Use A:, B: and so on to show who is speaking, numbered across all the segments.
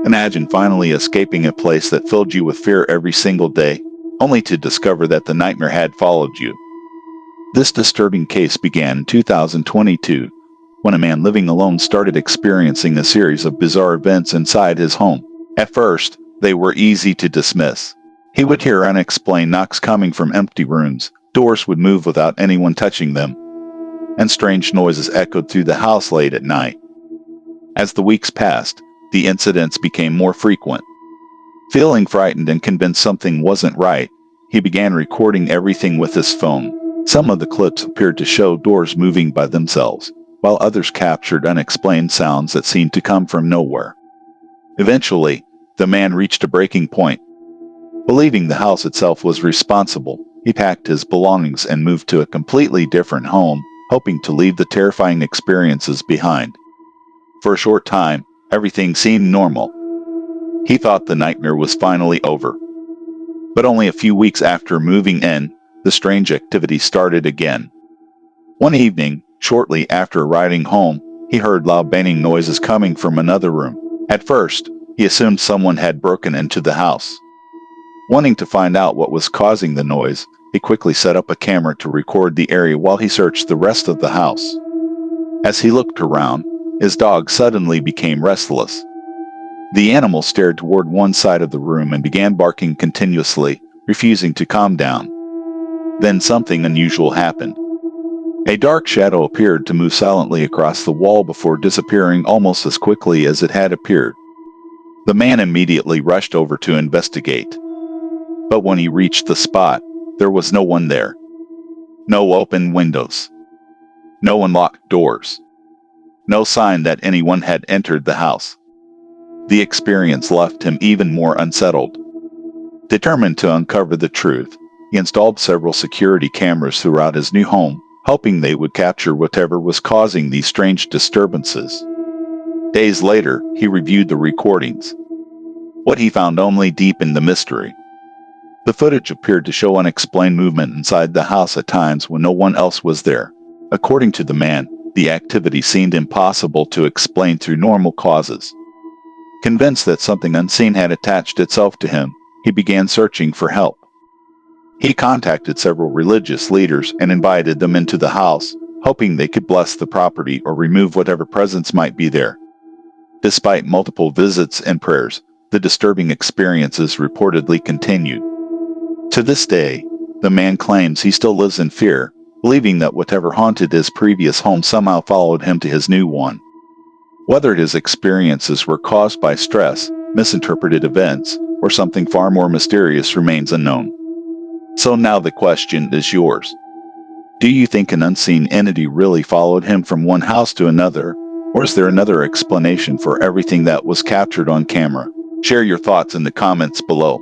A: Imagine finally escaping a place that filled you with fear every single day, only to discover that the nightmare had followed you. This disturbing case began in 2022, when a man living alone started experiencing a series of bizarre events inside his home. At first, they were easy to dismiss. He would hear unexplained knocks coming from empty rooms, doors would move without anyone touching them, and strange noises echoed through the house late at night. As the weeks passed, the incidents became more frequent. Feeling frightened and convinced something wasn't right, he began recording everything with his phone. Some of the clips appeared to show doors moving by themselves, while others captured unexplained sounds that seemed to come from nowhere. Eventually, the man reached a breaking point. Believing the house itself was responsible, he packed his belongings and moved to a completely different home, hoping to leave the terrifying experiences behind. For a short time, everything seemed normal. He thought the nightmare was finally over. But only a few weeks after moving in, the strange activity started again. One evening, shortly after arriving home, he heard loud banging noises coming from another room. At first, he assumed someone had broken into the house. Wanting to find out what was causing the noise, he quickly set up a camera to record the area while he searched the rest of the house. As he looked around, his dog suddenly became restless. The animal stared toward one side of the room and began barking continuously, refusing to calm down. Then something unusual happened. A dark shadow appeared to move silently across the wall before disappearing almost as quickly as it had appeared. The man immediately rushed over to investigate. But when he reached the spot, there was no one there. No open windows. No unlocked doors. No sign that anyone had entered the house. The experience left him even more unsettled. Determined to uncover the truth, he installed several security cameras throughout his new home, hoping they would capture whatever was causing these strange disturbances. Days later, he reviewed the recordings. What he found only deepened the mystery. The footage appeared to show unexplained movement inside the house at times when no one else was there. According to the man, the activity seemed impossible to explain through normal causes. Convinced that something unseen had attached itself to him, he began searching for help. He contacted several religious leaders and invited them into the house, hoping they could bless the property or remove whatever presence might be there. Despite multiple visits and prayers, the disturbing experiences reportedly continued. To this day, the man claims he still lives in fear, believing that whatever haunted his previous home somehow followed him to his new one. Whether his experiences were caused by stress, misinterpreted events, or something far more mysterious remains unknown. So now the question is yours. Do you think an unseen entity really followed him from one house to another, or is there another explanation for everything that was captured on camera? Share your thoughts in the comments below.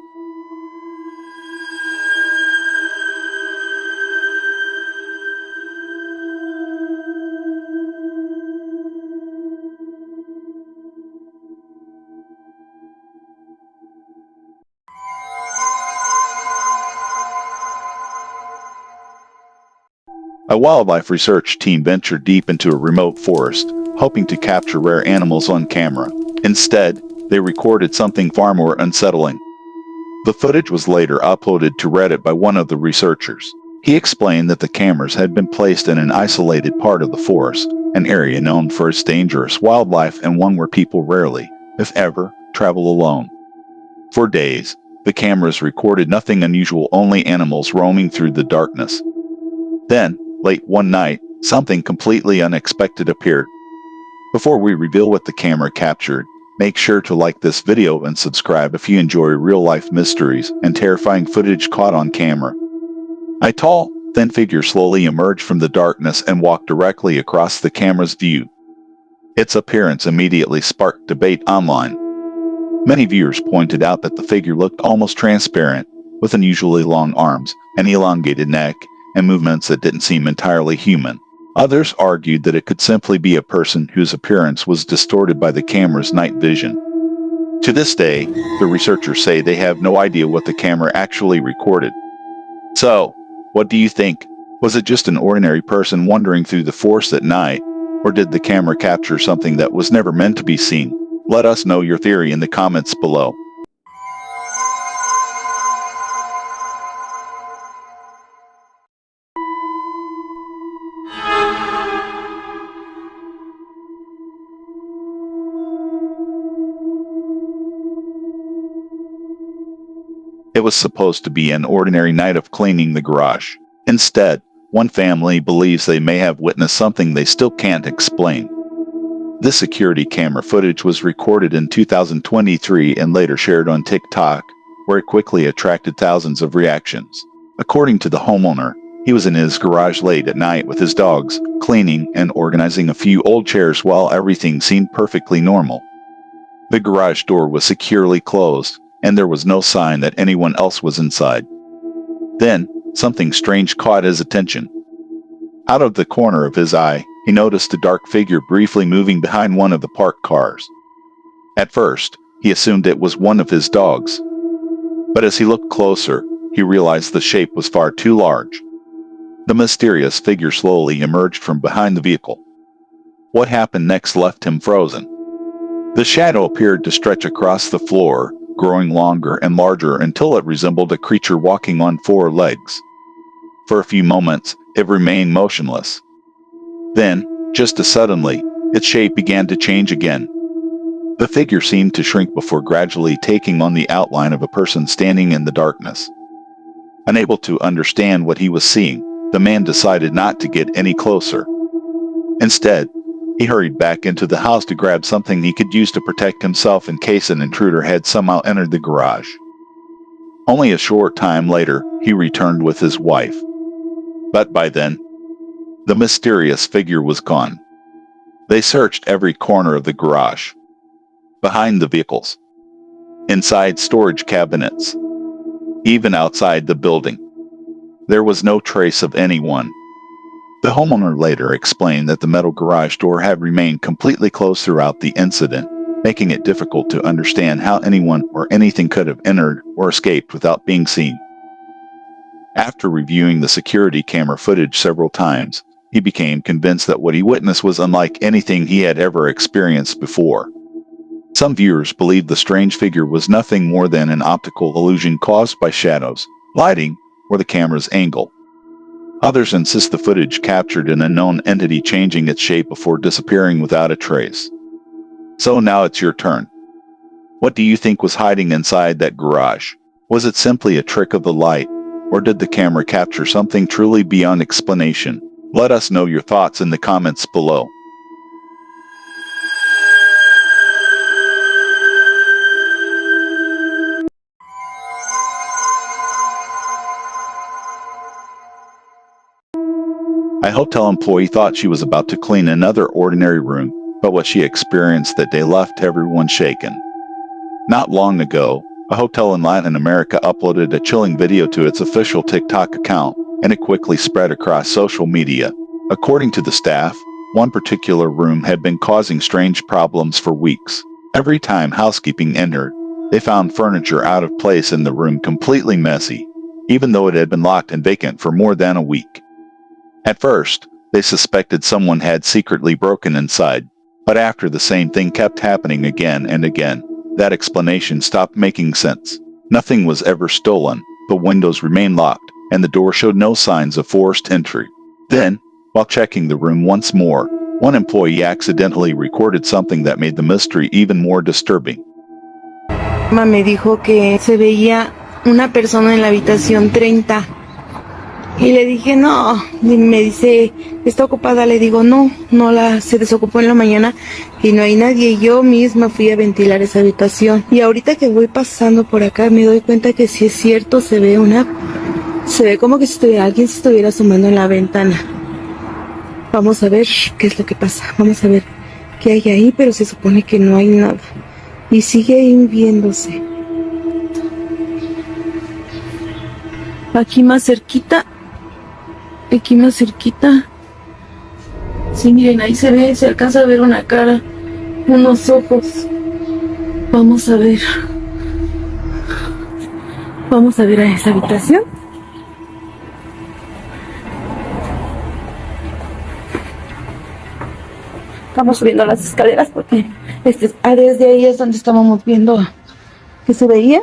A: A wildlife research team ventured deep into a remote forest, hoping to capture rare animals on camera. Instead, they recorded something far more unsettling. The footage was later uploaded to Reddit by one of the researchers. He explained that the cameras had been placed in an isolated part of the forest, an area known for its dangerous wildlife and one where people rarely, if ever, travel alone. For days, the cameras recorded nothing unusual, only animals roaming through the darkness. Then, late one night, something completely unexpected appeared. Before we reveal what the camera captured, make sure to like this video and subscribe if you enjoy real-life mysteries and terrifying footage caught on camera. A tall, thin figure slowly emerged from the darkness and walked directly across the camera's view. Its appearance immediately sparked debate online. Many viewers pointed out that the figure looked almost transparent, with unusually long arms, an elongated neck, and movements that didn't seem entirely human. Others argued that it could simply be a person whose appearance was distorted by the camera's night vision. To this day, the researchers say they have no idea what the camera actually recorded. So, what do you think? Was it just an ordinary person wandering through the forest at night, or did the camera capture something that was never meant to be seen? Let us know your theory in the comments below. It was supposed to be an ordinary night of cleaning the garage. Instead, one family believes they may have witnessed something they still can't explain. This security camera footage was recorded in 2023 and later shared on TikTok, where it quickly attracted thousands of reactions. According to the homeowner, he was in his garage late at night with his dogs, cleaning and organizing a few old chairs while everything seemed perfectly normal. The garage door was securely closed, and there was no sign that anyone else was inside. Then, something strange caught his attention. Out of the corner of his eye, he noticed a dark figure briefly moving behind one of the parked cars. At first, he assumed it was one of his dogs. But as he looked closer, he realized the shape was far too large. The mysterious figure slowly emerged from behind the vehicle. What happened next left him frozen. The shadow appeared to stretch across the floor, growing longer and larger until it resembled a creature walking on four legs. For a few moments, it remained motionless. Then, just as suddenly, its shape began to change again. The figure seemed to shrink before gradually taking on the outline of a person standing in the darkness. Unable to understand what he was seeing, the man decided not to get any closer. Instead, he hurried back into the house to grab something he could use to protect himself in case an intruder had somehow entered the garage. Only a short time later, he returned with his wife. But by then, the mysterious figure was gone. They searched every corner of the garage, behind the vehicles, inside storage cabinets, even outside the building. There was no trace of anyone. The homeowner later explained that the metal garage door had remained completely closed throughout the incident, making it difficult to understand how anyone or anything could have entered or escaped without being seen. After reviewing the security camera footage several times, he became convinced that what he witnessed was unlike anything he had ever experienced before. Some viewers believed the strange figure was nothing more than an optical illusion caused by shadows, lighting, or the camera's angle. Others insist the footage captured an unknown entity changing its shape before disappearing without a trace. So now it's your turn. What do you think was hiding inside that garage? Was it simply a trick of the light, or did the camera capture something truly beyond explanation? Let us know your thoughts in the comments below. A hotel employee thought she was about to clean another ordinary room, but what she experienced that day left everyone shaken. Not long ago, a hotel in Latin America uploaded a chilling video to its official TikTok account, and it quickly spread across social media. According to the staff, one particular room had been causing strange problems for weeks. Every time housekeeping entered, they found furniture out of place in the room completely messy, even though it had been locked and vacant for more than a week. At first, they suspected someone had secretly broken inside, but after the same thing kept happening again and again, that explanation stopped making sense. Nothing was ever stolen, the windows remained locked, and the door showed no signs of forced entry. Then, while checking the room once more, one employee accidentally recorded something that made the mystery even more disturbing.
B: Me dijo que se veía una persona en la habitación 30. Y le dije, no, y me dice, ¿está ocupada? Le digo, no, se desocupó en la mañana y no hay nadie. Y yo misma fui a ventilar esa habitación. Y ahorita que voy pasando por acá me doy cuenta que sí es cierto, se ve como que alguien se estuviera asomando en la ventana. Vamos a ver qué es lo que pasa, vamos a ver qué hay ahí, pero se supone que no hay nada. Y sigue ahí viéndose. Aquí más cerquita. Sí, miren, ahí se alcanza a ver una cara, unos ojos. Vamos a ver a esa habitación. Estamos subiendo las escaleras porque desde ahí es donde estábamos viendo que se veía.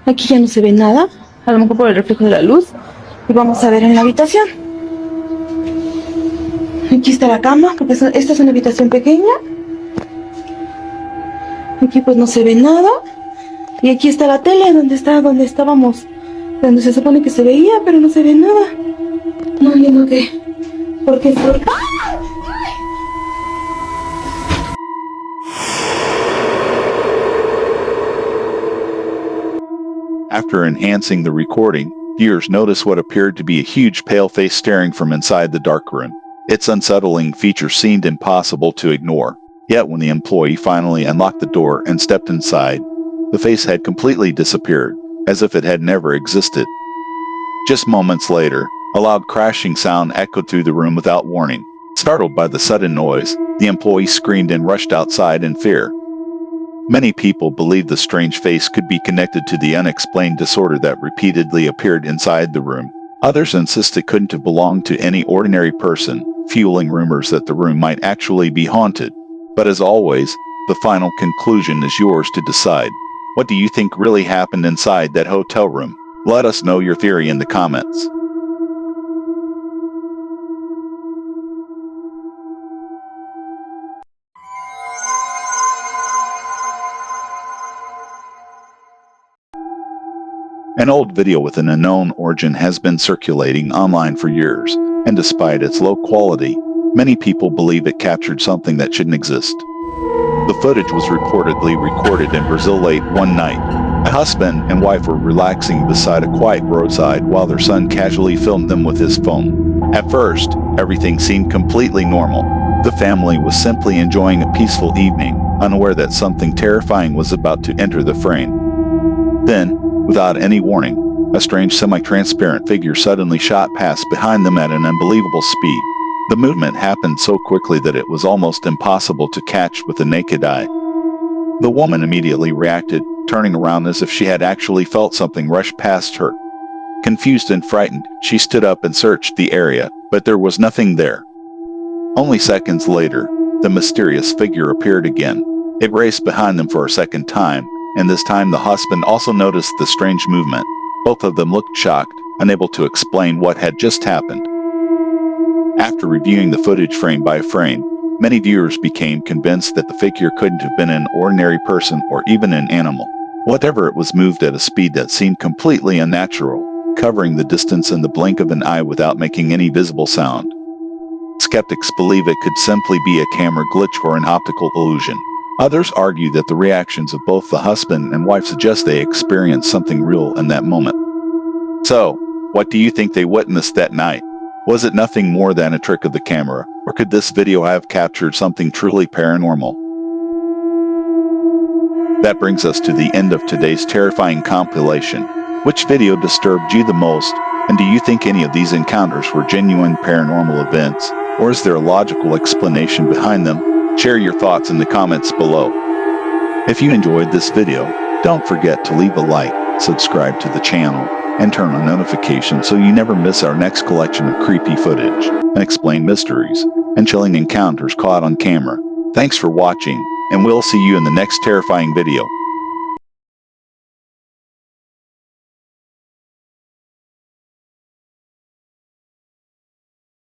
B: Aquí ya no se ve nada, a lo mejor por el reflejo de la luz. Y vamos a ver en la habitación. Aquí está la cama, porque esta es una habitación pequeña. Aquí pues no se ve nada. Y aquí está la tele, donde estábamos, donde se supone que se veía, pero no se ve nada. No entiendo qué. ¿Por qué?
A: After enhancing the recording, viewers notice what appeared to be a huge pale face staring from inside the dark room. Its unsettling feature seemed impossible to ignore. Yet when the employee finally unlocked the door and stepped inside, the face had completely disappeared, as if it had never existed. Just moments later, a loud crashing sound echoed through the room without warning. Startled by the sudden noise, the employee screamed and rushed outside in fear. Many people believe the strange face could be connected to the unexplained disorder that repeatedly appeared inside the room. Others insist it couldn't have belonged to any ordinary person, fueling rumors that the room might actually be haunted. But as always, the final conclusion is yours to decide. What do you think really happened inside that hotel room? Let us know your theory in the comments. An old video with an unknown origin has been circulating online for years, and despite its low quality, many people believe it captured something that shouldn't exist. The footage was reportedly recorded in Brazil late one night. A husband and wife were relaxing beside a quiet roadside while their son casually filmed them with his phone. At first, everything seemed completely normal. The family was simply enjoying a peaceful evening, unaware that something terrifying was about to enter the frame. Then, without any warning, a strange semi-transparent figure suddenly shot past behind them at an unbelievable speed. The movement happened so quickly that it was almost impossible to catch with the naked eye. The woman immediately reacted, turning around as if she had actually felt something rush past her. Confused and frightened, she stood up and searched the area, but there was nothing there. Only seconds later, the mysterious figure appeared again. It raced behind them for a second time, and this time the husband also noticed the strange movement. Both of them looked shocked, unable to explain what had just happened. After reviewing the footage frame by frame, many viewers became convinced that the figure couldn't have been an ordinary person or even an animal. Whatever it was moved at a speed that seemed completely unnatural, covering the distance in the blink of an eye without making any visible sound. Skeptics believe it could simply be a camera glitch or an optical illusion. Others argue that the reactions of both the husband and wife suggest they experienced something real in that moment. So, what do you think they witnessed that night? Was it nothing more than a trick of the camera, or could this video have captured something truly paranormal? That brings us to the end of today's terrifying compilation. Which video disturbed you the most, and do you think any of these encounters were genuine paranormal events, or is there a logical explanation behind them? Share your thoughts in the comments below. If you enjoyed this video, don't forget to leave a like, subscribe to the channel, and turn on notifications so you never miss our next collection of creepy footage, unexplained mysteries, and chilling encounters caught on camera. Thanks for watching, and we'll see you in the next terrifying video.